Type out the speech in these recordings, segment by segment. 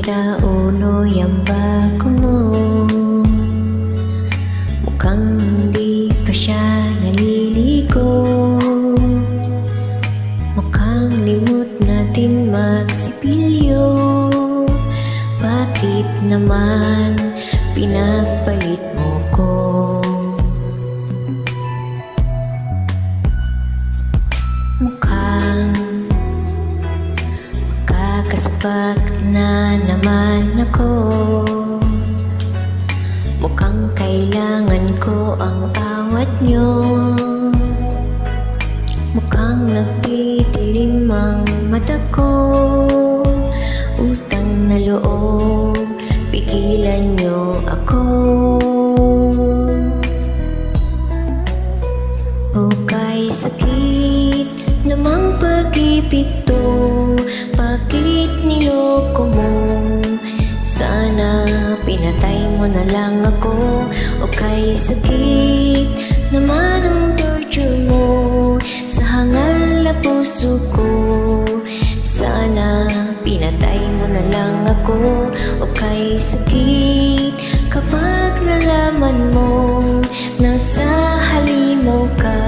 sa ulo yung bago mo. Mukhang hindi pa siya naliligo. Mukhang limot natin magsipilyo. Bakit naman pinagpalit mo ko? Mukhang makakasabak na naman ako. Mukhang kailangan ko ang awat nyo. Mukhang nagtitilim ang mata ko. Utang na loob, pigilan nyo ako. O kay sakit namang pag-ibig to, bakit niloko mo? Sana pinatay mo na lang ako. O kay sakit naman ang torture mo sa hangal na puso ko. Sana pinatay mo na lang ako. O kay sakit kapag nalaman mo nasa halimaw ka,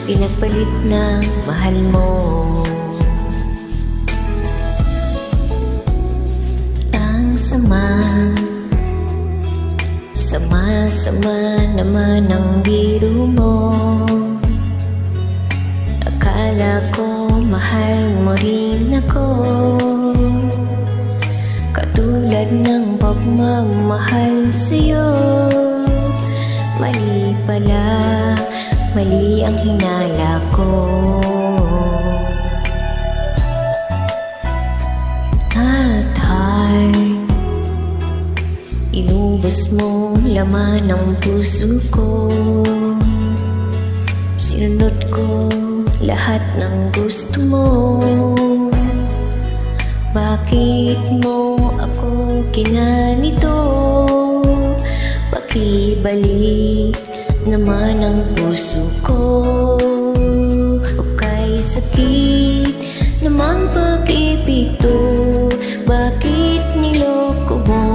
pinagpalit ng mahal mo. Ang sama naman ang biro mo. Akala ko mahal mo rin ako, katulad ng pagmamahal sa'yo. Mali pala, mali ang hinala ko. At heart, inubos mo laman ng puso ko. Sinunod ko lahat ng gusto mo. Bakit mo ako kinanito? Pakibalik naman ang puso ko. O kay sakit namang pag-ibig to, bakit niloko mo?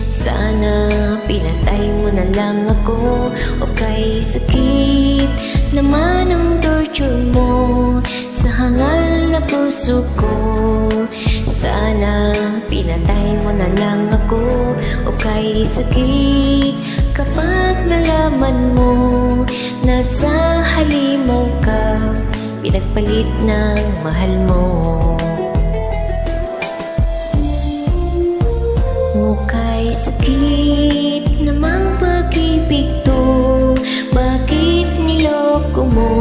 Sana pinatay mo na lang ako. O kay sakit naman ang torture mo sa hangal na puso ko. Sana pinatay mo na lang ako. O kay sakit kapag nalaman mo nasa halimaw ka, pinagpalit ng mahal mo. O kay sakit namang pag-ibig to, bakit niloko mo?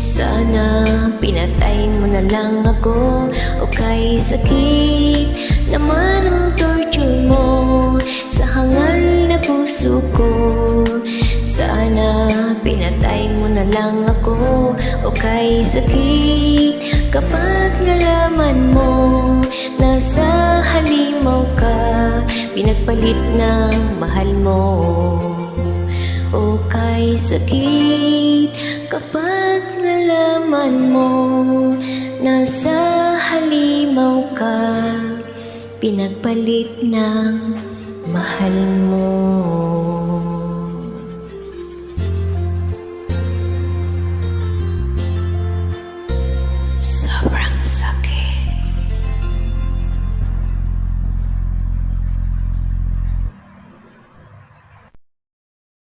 Sana pinatay mo na lang ako. O kay sakit naman ang torture mo sa hangal na puso ko. Sana pinatay mo na lang ako. O kay sakit kapag nalaman mo nasa halimaw ka, pinagpalit ng mahal mo. O kay sakit kapag nalaman mo nasa halimaw ka, pinagpalit ng mahal mo.